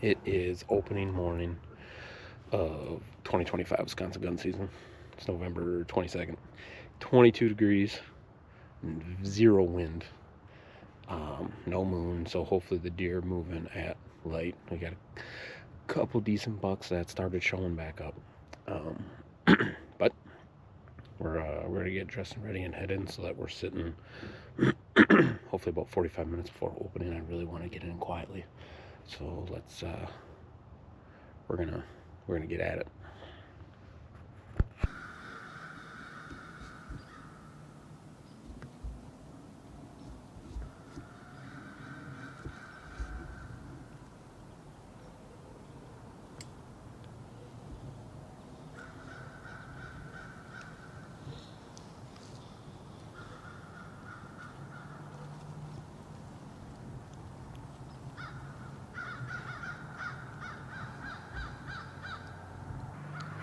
It is opening morning of 2025 Wisconsin gun season. It's November 22nd. 22 degrees, zero wind, no moon, so hopefully the deer are moving at light. We got a couple decent bucks that started showing back up. But we're gonna get dressed and ready and head in so that we're sitting hopefully about 45 minutes before opening. I really want to get in quietly, so we're gonna get at it.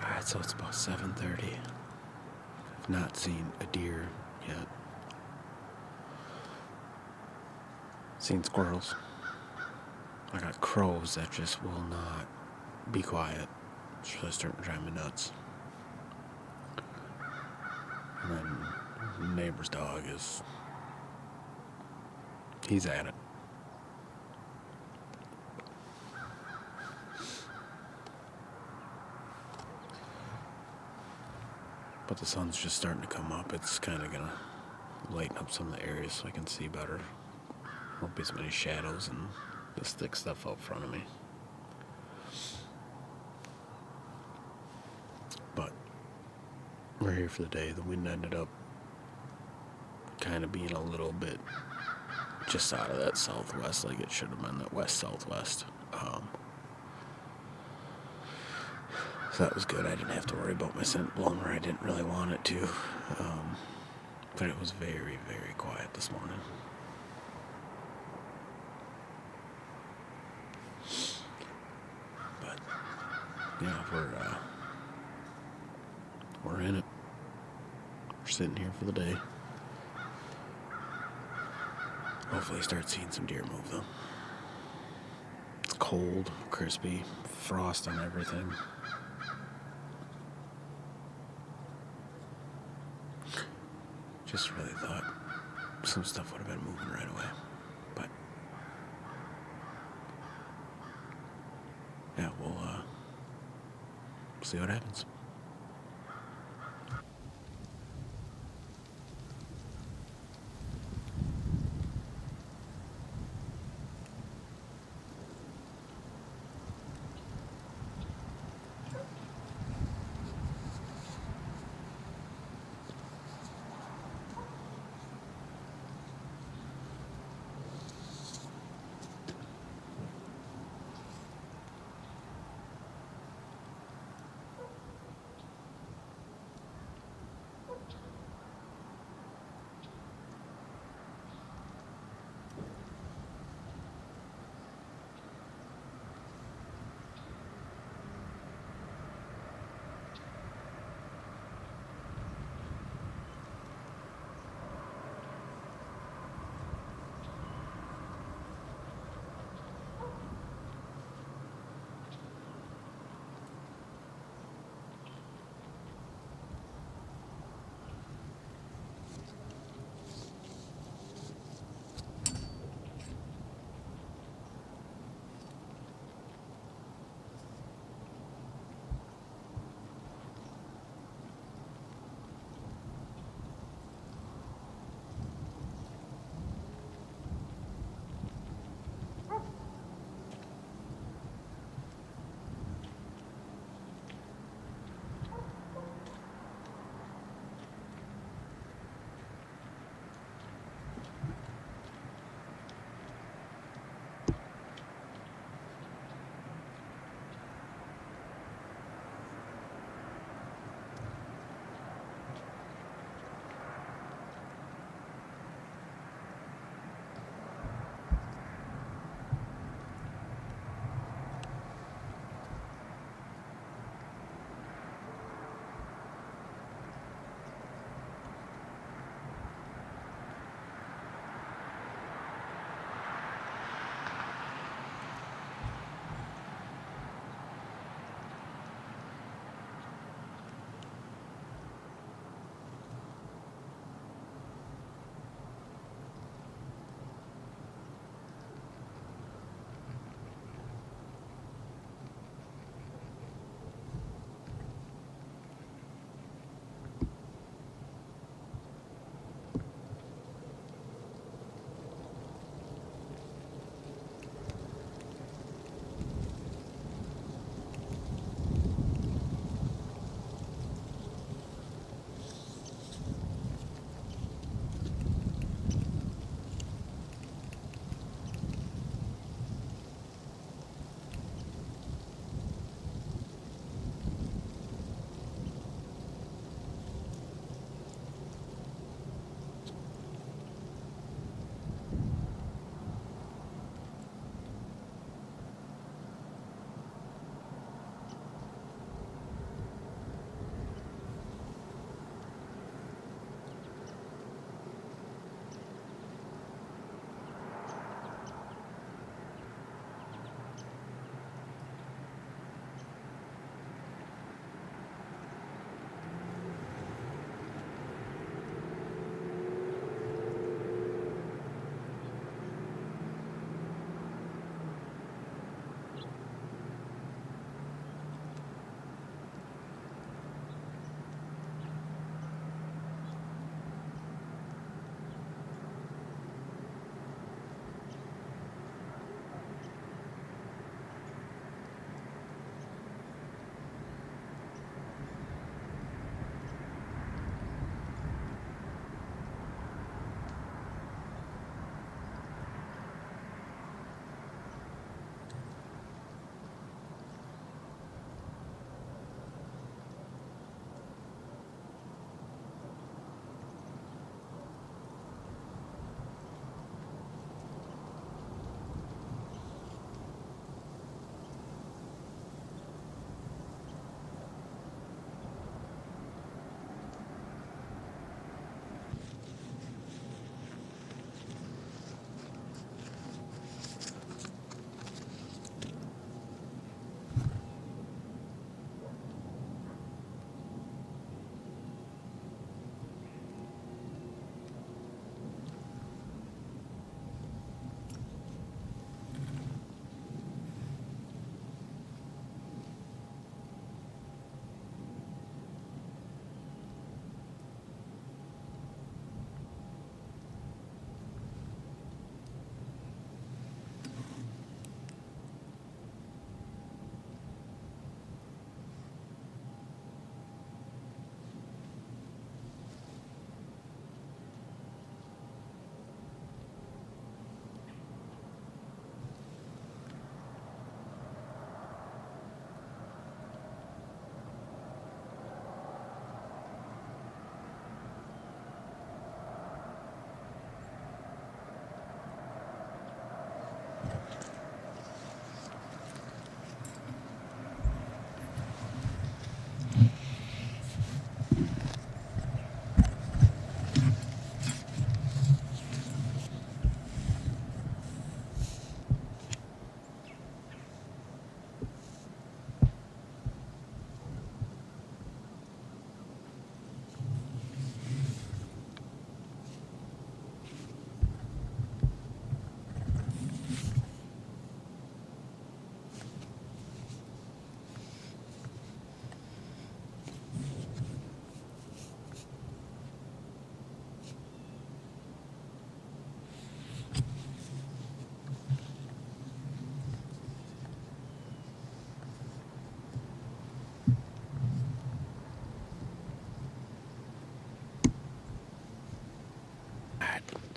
Alright, so it's about 7:30. I've not seen a deer yet. Seen squirrels. I got crows that just will not be quiet. It's really starting to drive me nuts. And then the neighbor's dog he's at it. But the sun's just starting to come up. It's kind of gonna lighten up some of the areas so I can see better. Won't be as many shadows and this thick stuff out front of me. But we're here for the day. The wind ended up kind of being a little bit just out of that southwest, like it should have been that west-southwest. So that was good. I didn't have to worry about my scent blowing where I didn't really want it to. But it was very, very quiet this morning. But yeah, we're in it. We're sitting here for the day. Hopefully start seeing some deer move though. It's cold, crispy, frost on everything. Just really thought some stuff would have been moving right away. But yeah, we'll see what happens.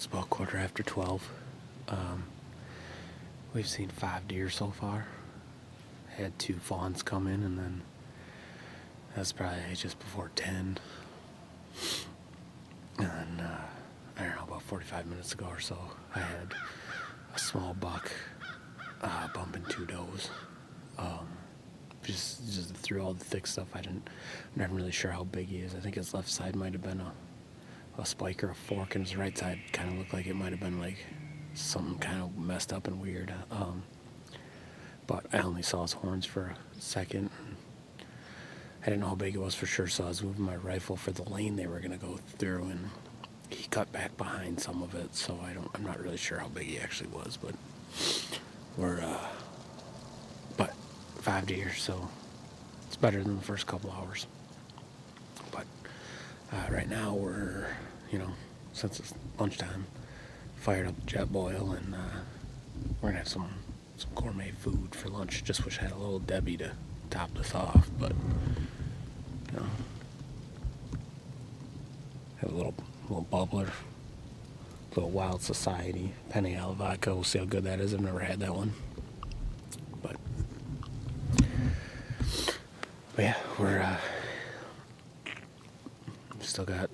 It's about 12:15. We've seen 5 deer so far. Had 2 fawns come in, and then that's probably just before 10. And then, I don't know, about 45 minutes ago or so, I had a small buck bumping 2 does. Just through all the thick stuff, I'm not really sure how big he is. I think his left side might have been a spike or a fork, and his right side kind of looked like it might have been like something kind of messed up and weird. But I only saw his horns for a second. I didn't know how big it was for sure, so I was moving my rifle for the lane they were going to go through, and he cut back behind some of it, so I'm not really sure how big he actually was, but but 5 deer, so it's better than the first couple hours. But right now we're, since it's lunchtime, fired up the jet boil, and we're gonna have some gourmet food for lunch. Just wish I had a little Debbie to top this off, but have a little bubbler, little Wild Society penne alla vodka. We'll see how good that is. I've never had that one, but yeah, we're still got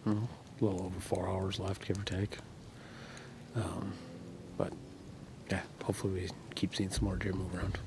a little over 4 hours left, give or take. But yeah, hopefully we keep seeing some more deer move around.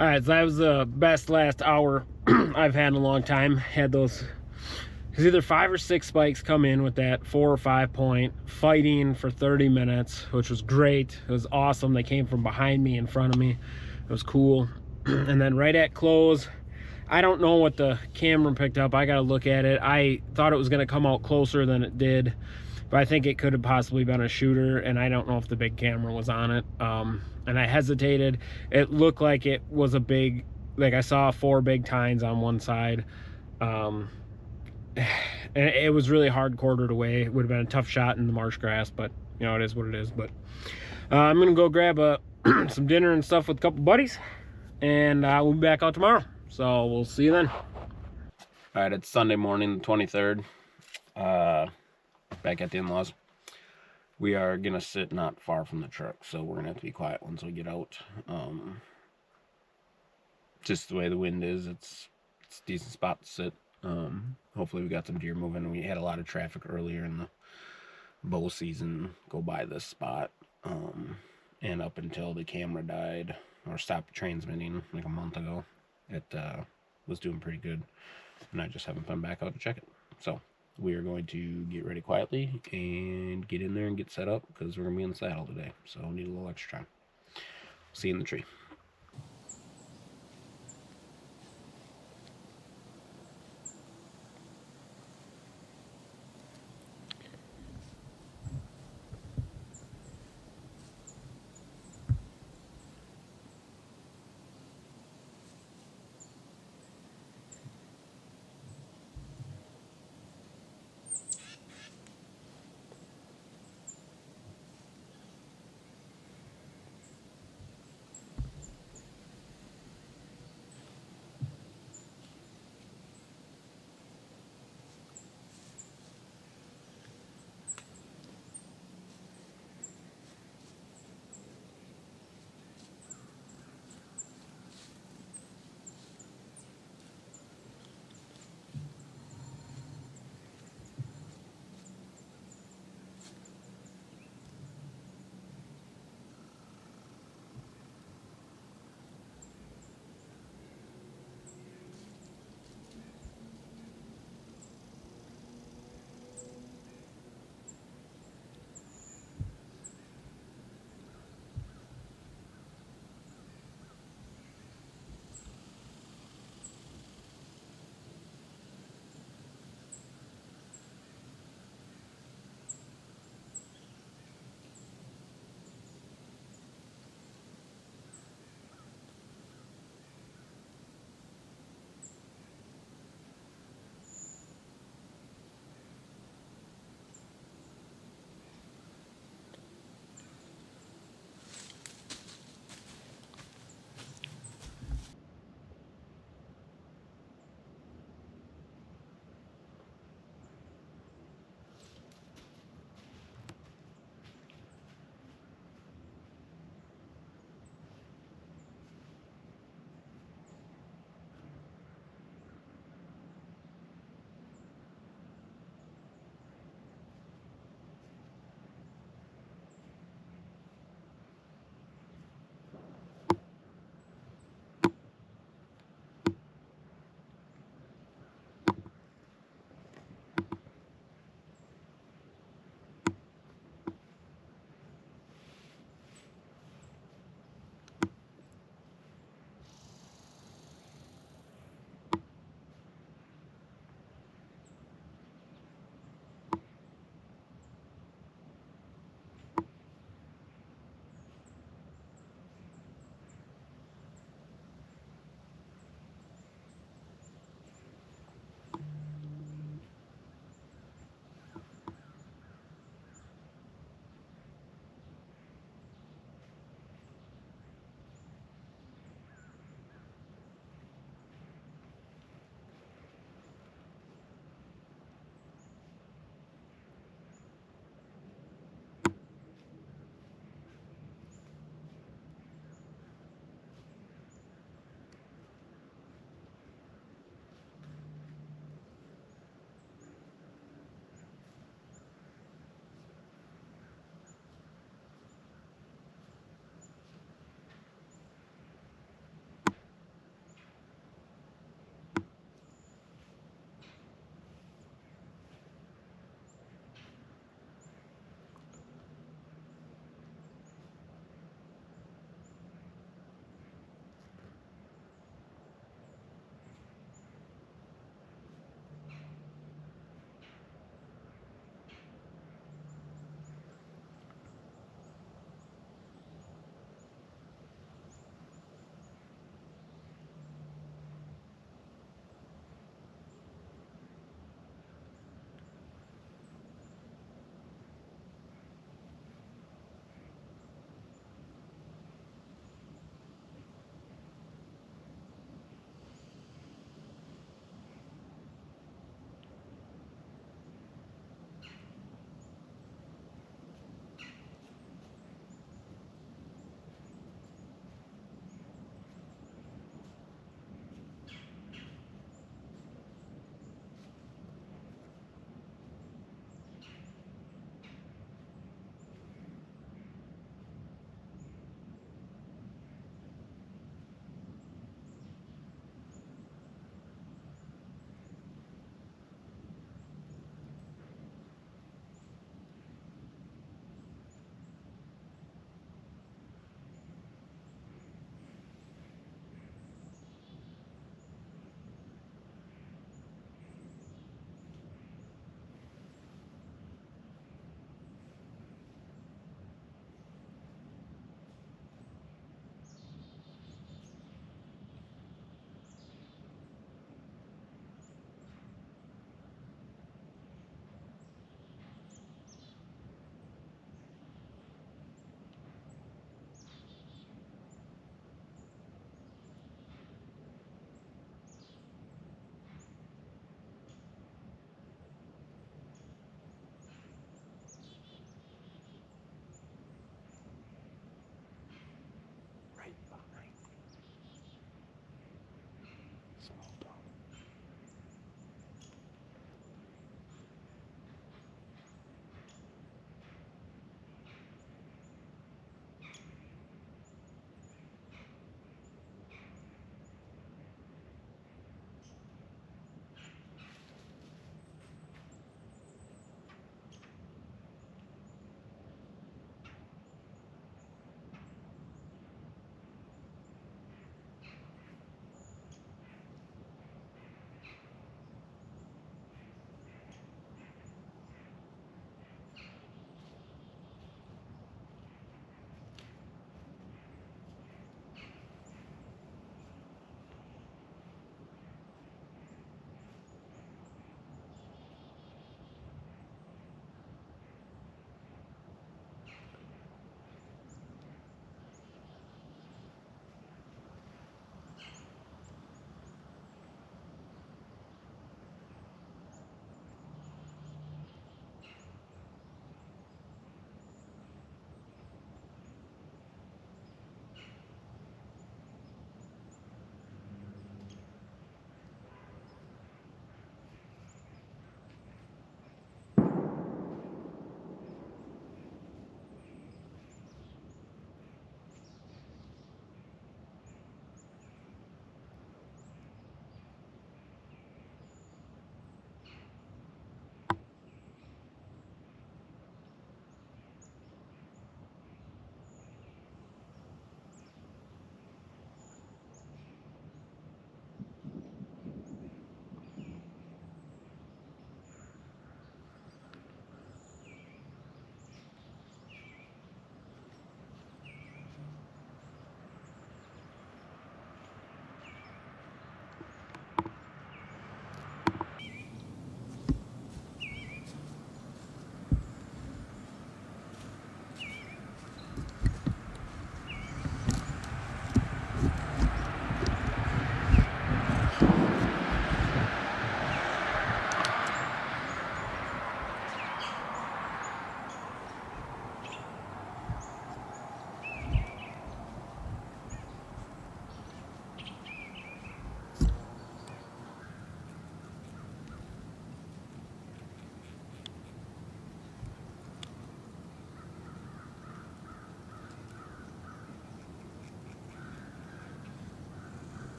All right, so that was the best last hour I've had in a long time. Had those, because either 5 or 6 spikes come in with that 4 or 5 point fighting for 30 minutes, which was great. It was awesome. They came from behind me, in front of me. It was cool. And then right at close, I don't know what the camera picked up. I got to look at it. I thought it was going to come out closer than it did, but I think it could have possibly been a shooter, and I don't know if the big camera was on it. And I hesitated. It looked like it was a big, like I saw 4 big tines on one side. And it was really hard quartered away. It would have been a tough shot in the marsh grass, but you know, it is what it is. But I'm gonna go grab some dinner and stuff with a couple buddies, and we'll be back out tomorrow. So we'll see you then. All right, it's Sunday morning, the 23rd. Back at the in-laws. We are gonna sit not far from the truck, so we're gonna have to be quiet once we get out. Just the way the wind is, it's a decent spot to sit. Hopefully we got some deer moving. We had a lot of traffic earlier in the bow season go by this spot, and up until the camera died or stopped transmitting like a month ago, it was doing pretty good, and I just haven't been back out to check it. So we are going to get ready quietly and get in there and get set up, because we're gonna be in the saddle today, so we need a little extra time. See you in the tree.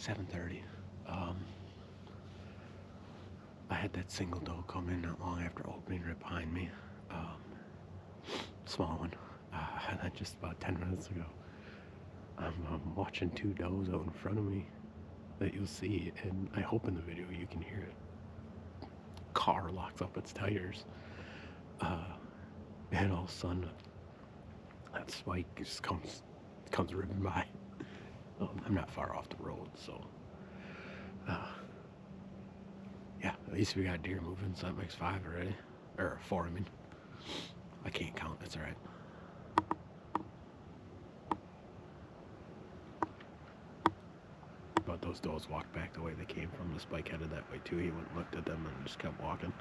7:30. I had that single doe come in not long after opening right behind me. Small one. Just about 10 minutes ago. I'm watching two does out in front of me that you'll see, and I hope in the video you can hear it. Car locks up its tires. And all of a sudden, that spike just comes ripping by. I'm not far off the road, so yeah, at least we got deer moving, so that makes 5 already. Or 4, I mean. I can't count, that's alright. But those does walked back the way they came from. The spike headed that way too. He went and looked at them and just kept walking.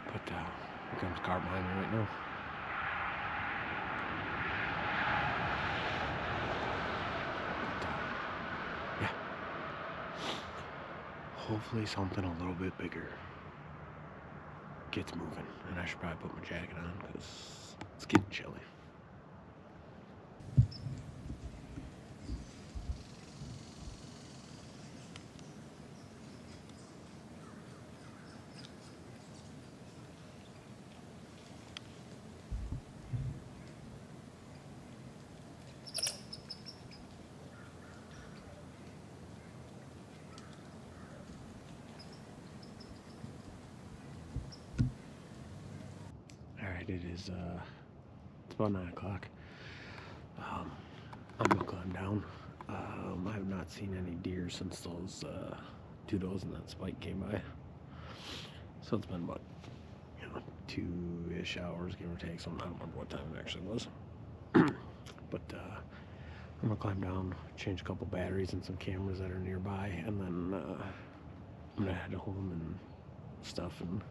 But here comes a car behind me right now. But, yeah. Hopefully something a little bit bigger gets moving. And I should probably put my jacket on because it's getting chilly. It is, it's about 9 o'clock. I'm gonna climb down. I have not seen any deer since those 2 does and that spike came by. So it's been about, 2-ish hours, give or take. So I don't remember what time it actually was. But I'm gonna climb down, change a couple batteries and some cameras that are nearby, and then I'm gonna head home and stuff, and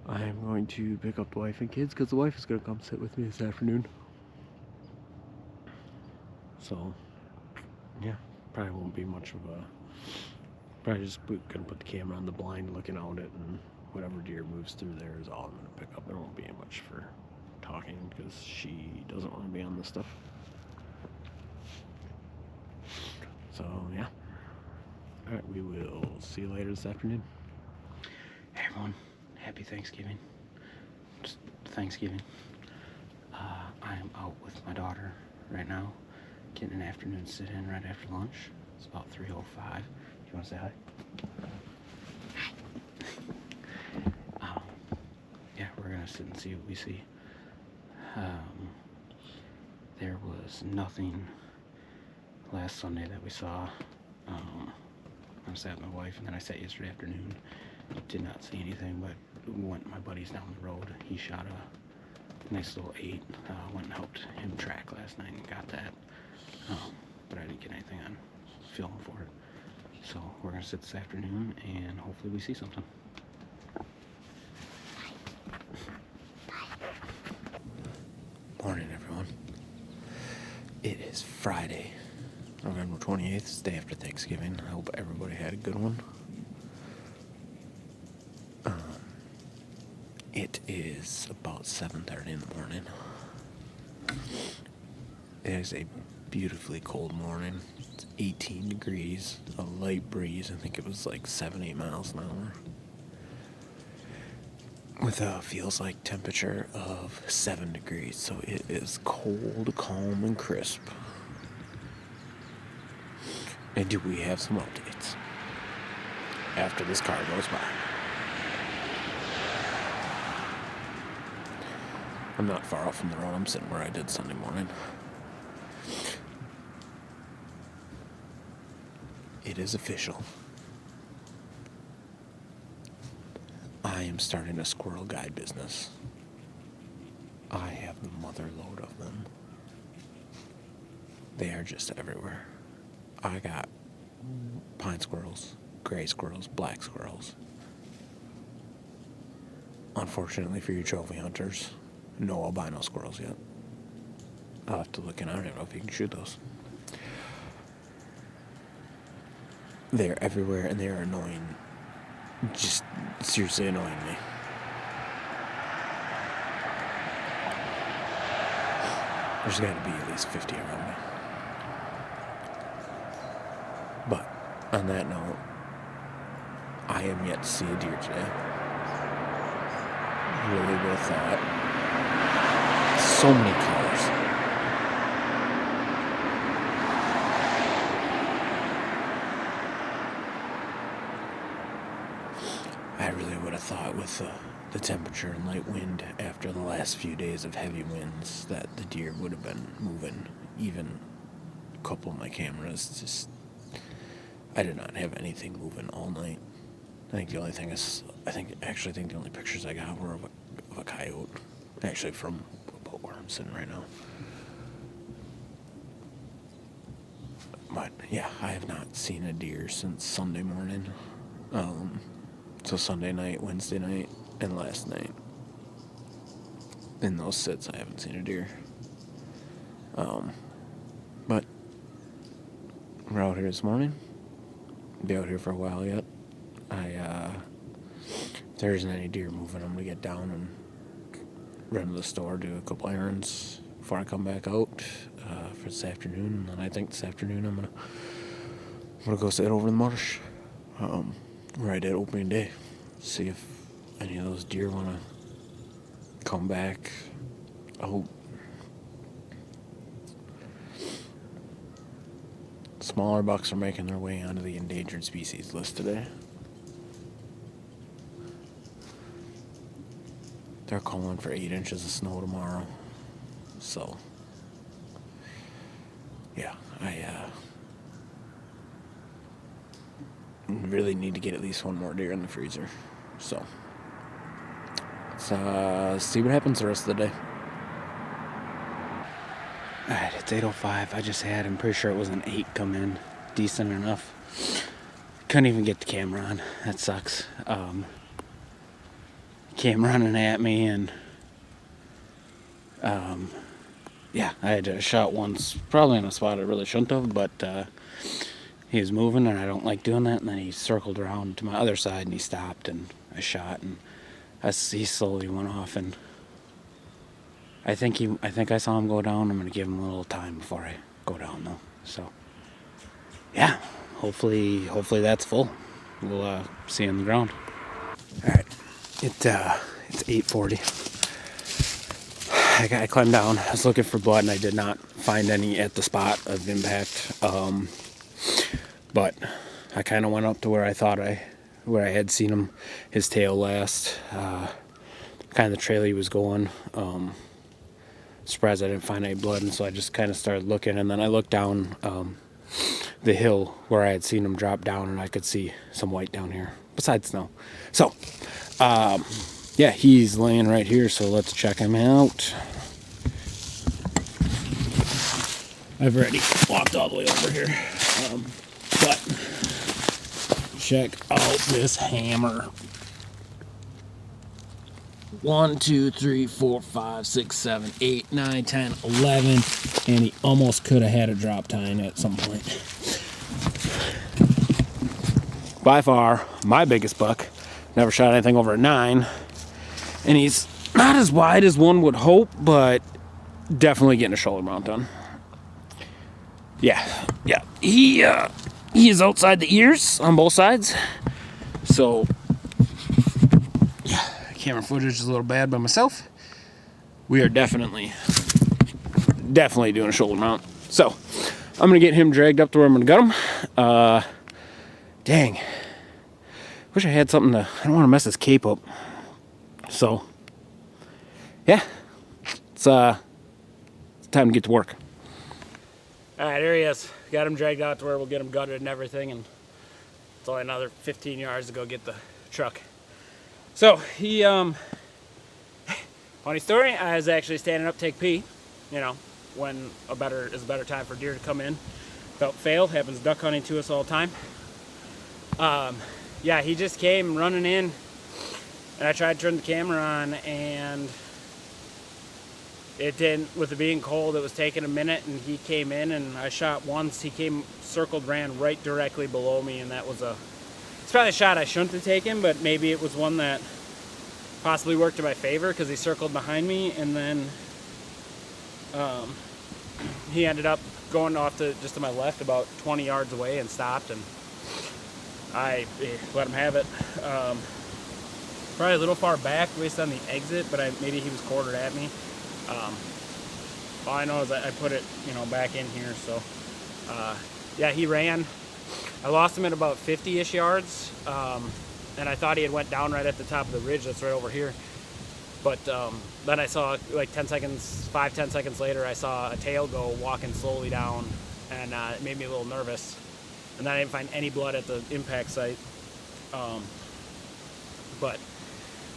I'm going to pick up the wife and kids because the wife is going to come sit with me this afternoon. So, yeah, probably won't be much of a... Probably just going to put the camera on the blind looking out it, and whatever deer moves through there is all I'm going to pick up. There won't be much for talking because she doesn't want to be on this stuff. So, yeah. Alright, we will see you later this afternoon. Hey everyone. Happy Thanksgiving. Just Thanksgiving. I'm out with my daughter right now, getting an afternoon sit-in right after lunch. It's about 3:05. You want to say hi? Hi. Yeah, we're gonna sit and see what we see. There was nothing last Sunday that we saw. I sat with my wife, and then I sat yesterday afternoon. Did not see anything, but my buddy's down the road. He shot a nice little 8. Went and helped him track last night and got that. But I didn't get anything on film for it. So we're gonna sit this afternoon and hopefully we see something. Morning, everyone. It is Friday, November 28th. It's the day after Thanksgiving. I hope everybody had a good one. It is about 7:30 in the morning. It is a beautifully cold morning. It's 18 degrees, a light breeze. I think it was like 7-8 miles an hour. With a feels like temperature of 7 degrees. So it is cold, calm, and crisp. And do we have some updates after this car goes by? I'm not far off from the road. I'm sitting where I did Sunday morning. It is official. I am starting a squirrel guide business. I have the mother load of them. They are just everywhere. I got pine squirrels, gray squirrels, black squirrels. Unfortunately for you trophy hunters, no albino squirrels yet. I'll have to look in. I don't even know if you can shoot those. They're everywhere and they're annoying. Just seriously annoying me. There's got to be at least 50 around me. on that note, I am yet to see a deer today. Really would have thought. So many cars. I really would have thought with the temperature and light wind after the last few days of heavy winds that the deer would have been moving. Even a couple of my cameras, just I did not have anything moving all night. I think the only thing is, I think the only pictures I got were of a coyote, actually from about where I'm sitting right now. But yeah, I have not seen a deer since Sunday morning. So Sunday night, Wednesday night, and last night. In those sits, I haven't seen a deer. But we're out here this morning. Be out here for a while yet. If there isn't any deer moving, I'm gonna get down and run to the store, do a couple errands before I come back out for this afternoon. And then I think this afternoon I'm gonna go sit over in the marsh right at opening day, see if any of those deer wanna come back out. Smaller bucks are making their way onto the endangered species list today. They're calling for 8 inches of snow tomorrow. So, yeah, I really need to get at least one more deer in the freezer. So, let's see what happens the rest of the day. Alright, it's 8:05. I just had, I'm pretty sure it was an 8 come in. Decent enough. Couldn't even get the camera on. That sucks. Came running at me, and yeah, I had a shot once, probably in a spot I really shouldn't have, but he was moving, and I don't like doing that. And then he circled around to my other side, and he stopped, and I shot, and he slowly went off, and I think I saw him go down. I'm gonna give him a little time before I go down, though. So yeah, hopefully that's full. We'll see you on the ground. All right. It's 8:40. I climbed down. I was looking for blood, and I did not find any at the spot of impact. But I kind of went up to where I thought where I had seen his tail last. Kind of the trail he was going. Surprised I didn't find any blood, and so I just kind of started looking, and then I looked down the hill where I had seen him drop down, and I could see some white down here besides snow. So. Yeah, he's laying right here, so let's check him out. I've already walked all the way over here, but check out this hammer. 1, 2, 3, 4, 5, 6, 7, 8, 9, 10, 11, and he almost could have had a drop tine at some point. By far, my biggest buck. Never shot anything over a 9. And he's not as wide as one would hope, but definitely getting a shoulder mount on. Yeah. He is outside the ears on both sides. So, yeah, camera footage is a little bad by myself. We are definitely doing a shoulder mount. So, I'm going to get him dragged up to where I'm going to gut him. Dang. Wish I had something I don't want to mess his cape up. So, yeah, it's time to get to work. All right, here he is. Got him dragged out to where we'll get him gutted and everything, and it's only another 15 yards to go get the truck. So he, funny story. I was actually standing up to take pee. You know, when is a better time for deer to come in. Felt failed. Happens duck hunting to us all the time. Yeah, he just came running in, and I tried to turn the camera on, and it didn't. With it being cold, it was taking a minute, and he came in, and I shot once. He came, circled, ran right directly below me, and that was it's probably a shot I shouldn't have taken, but maybe it was one that possibly worked in my favor because he circled behind me, and then he ended up going off just to my left about 20 yards away and stopped, and I let him have it. Probably a little far back, based on the exit, but maybe he was quartered at me. All I know is I put it, back in here. So, yeah, he ran. I lost him at about 50-ish yards, and I thought he had went down right at the top of the ridge that's right over here. But then I saw, like 10 seconds later, I saw a tail go walking slowly down, and it made me a little nervous. And then I didn't find any blood at the impact site. But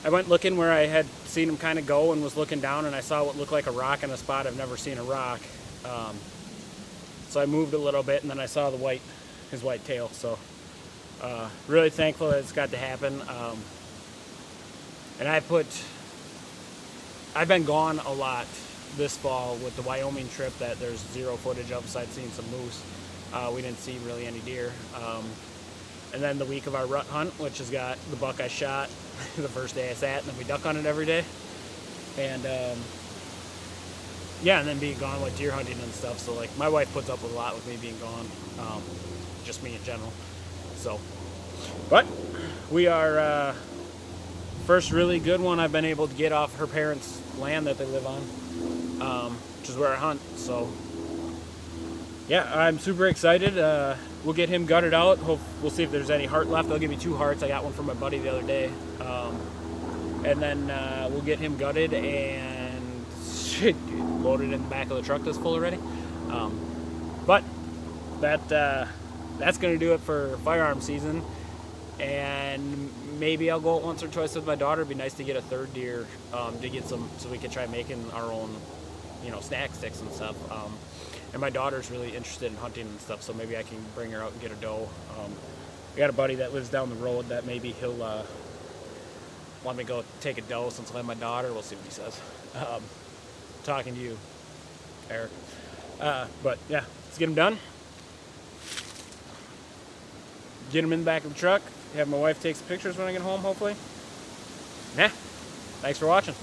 I went looking where I had seen him kind of go, and was looking down, and I saw what looked like a rock in a spot I've never seen a rock. So I moved a little bit, and then I saw his white tail. So really thankful that it's got to happen. And I've been gone a lot this fall with the Wyoming trip that there's zero footage of, besides seeing some moose. We didn't see really any deer. And then the week of our rut hunt, which has got the buck I shot the first day I sat, and then we duck hunted every day. And yeah, and then being gone with deer hunting and stuff. So like my wife puts up with a lot with me being gone, just me in general. So, but we are first really good one I've been able to get off her parents' land that they live on, which is where I hunt. So yeah, I'm super excited. We'll get him gutted out. We'll see if there's any heart left. They'll give me 2 hearts. I got one from my buddy the other day. And then we'll get him gutted and loaded in the back of the truck that's full already. But that's going to do it for firearm season. And maybe I'll go out once or twice with my daughter. It'd be nice to get a third deer to get some, so we can try making our own, snack sticks and stuff. And my daughter's really interested in hunting and stuff, so maybe I can bring her out and get a doe. I got a buddy that lives down the road that maybe he'll want me to go take a doe since I have my daughter. We'll see what he says. Talking to you, Eric. But yeah, let's get him done. Get him in the back of the truck. Have my wife take some pictures when I get home, hopefully. Yeah. Thanks for watching.